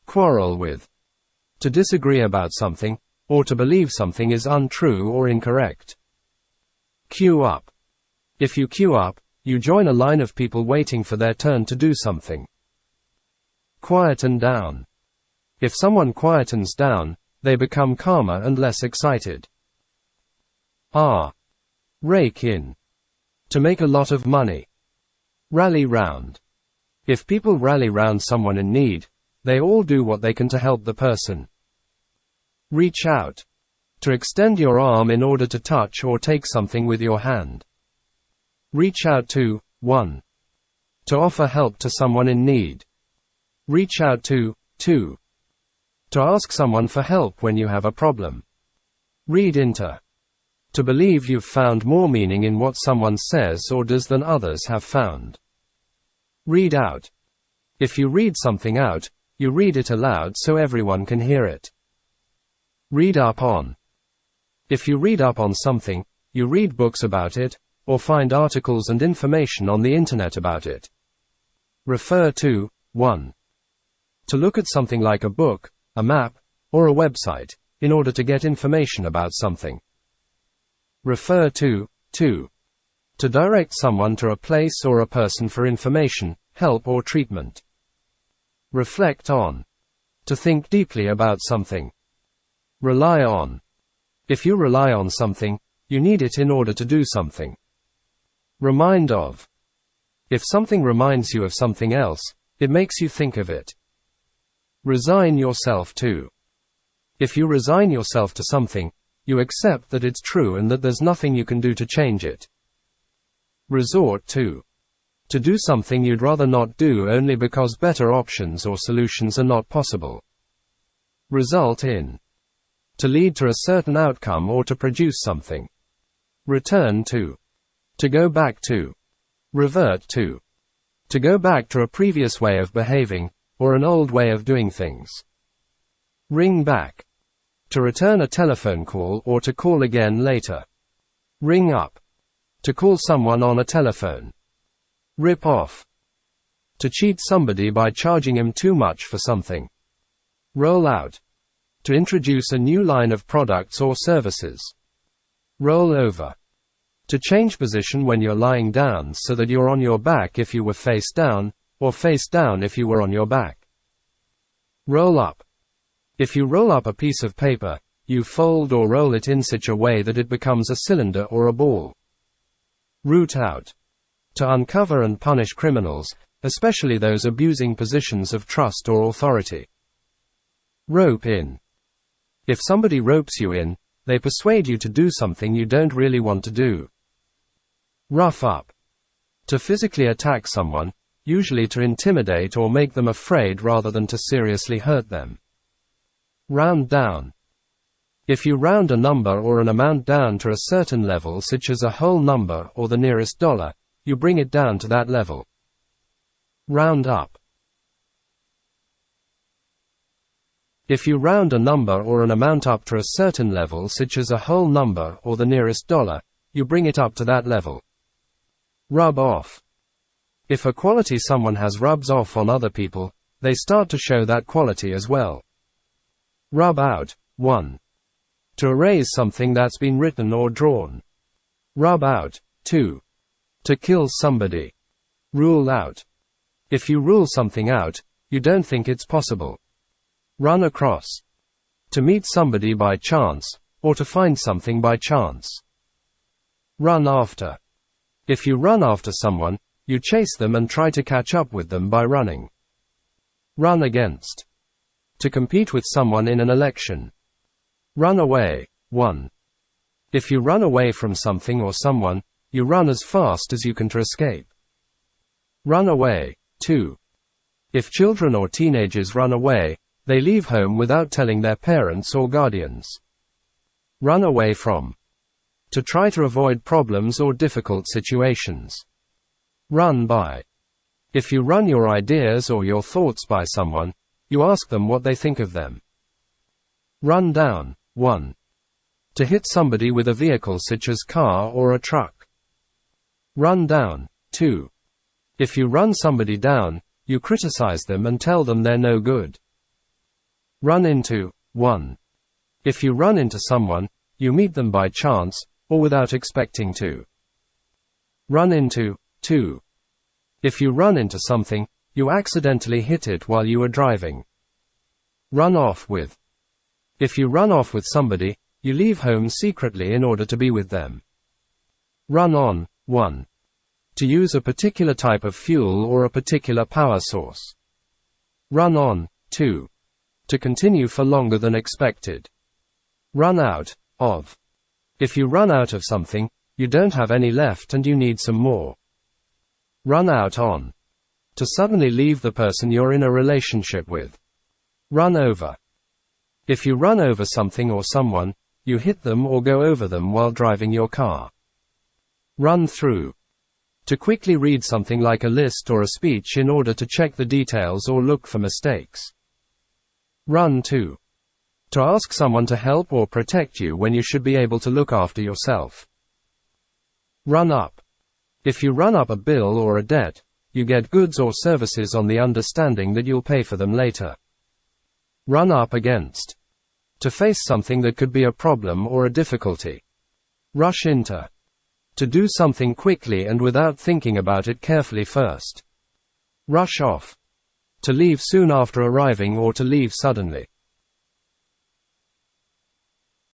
Quarrel with. To disagree about something, or to believe something is untrue or incorrect. Queue up. If you queue up, you join a line of people waiting for their turn to do something. Quieten down. If someone quietens down, they become calmer and less excited. Rake in. To make a lot of money. Rally round. If people rally round someone in need, they all do what they can to help the person. Reach out. To extend your arm in order to touch or take something with your hand. Reach out to, 1. To offer help to someone in need. Reach out to, 2. To ask someone for help when you have a problem. Read into. To believe you've found more meaning in what someone says or does than others have found. Read out. If you read something out, you read it aloud so everyone can hear it. Read up on. If you read up on something, you read books about it, or find articles and information on the internet about it. Refer to, 1. To look at something like a book, a map, or a website, in order to get information about something. Refer to, 2. To direct someone to a place or a person for information, help or treatment. Reflect on. To think deeply about something. Rely on. If you rely on something, you need it in order to do something. Remind of. If something reminds you of something else, it makes you think of it. Resign yourself to. If you resign yourself to something, you accept that it's true and that there's nothing you can do to change it. Resort to. To do something you'd rather not do only because better options or solutions are not possible. Result in. To lead to a certain outcome or to produce something. Return to. To go back to. Revert to. To go back to a previous way of behaving, or an old way of doing things. Ring back. To return a telephone call or to call again later. Ring up. To call someone on a telephone. Rip off. To cheat somebody by charging him too much for something. Roll out. To introduce a new line of products or services. Roll over. To change position when you're lying down so that you're on your back if you were face down, or face down if you were on your back. Roll up. If you roll up a piece of paper, you fold or roll it in such a way that it becomes a cylinder or a ball. Root out. To uncover and punish criminals, especially those abusing positions of trust or authority. Rope in. If somebody ropes you in, they persuade you to do something you don't really want to do. Rough up. To physically attack someone, usually to intimidate or make them afraid rather than to seriously hurt them. Round down. If you round a number or an amount down to a certain level such as a whole number or the nearest dollar, you bring it down to that level. Round up. If you round a number or an amount up to a certain level such as a whole number or the nearest dollar, you bring it up to that level. Rub off. If a quality someone has rubs off on other people, they start to show that quality as well. Rub out. 1. To erase something that's been written or drawn. Rub out. 2. To kill somebody. Rule out. If you rule something out, you don't think it's possible. Run across. To meet somebody by chance, or to find something by chance. Run after. If you run after someone, you chase them and try to catch up with them by running. Run against. To compete with someone in an election. Run away. 1. If you run away from something or someone, you run as fast as you can to escape. Run away. 2. If children or teenagers run away, they leave home without telling their parents or guardians. Run away from. To try to avoid problems or difficult situations. Run by. If you run your ideas or your thoughts by someone, you ask them what they think of them. Run down. 1. To hit somebody with a vehicle such as car or a truck. Run down. 2. If you run somebody down, you criticize them and tell them they're no good. Run into. 1. If you run into someone, you meet them by chance, or without expecting to. Run into. 2. If you run into something, you accidentally hit it while you were driving. Run off with. If you run off with somebody, you leave home secretly in order to be with them. Run on. 1. To use a particular type of fuel or a particular power source. Run on. 2. To continue for longer than expected. Run out of. If you run out of something, you don't have any left and you need some more. Run out on. To suddenly leave the person you're in a relationship with. Run over. If you run over something or someone, you hit them or go over them while driving your car. Run through. To quickly read something like a list or a speech in order to check the details or look for mistakes. Run to. To ask someone to help or protect you when you should be able to look after yourself. Run up. If you run up a bill or a debt, you get goods or services on the understanding that you'll pay for them later. Run up against. To face something that could be a problem or a difficulty. Rush into. To do something quickly and without thinking about it carefully first. Rush off. To leave soon after arriving or to leave suddenly.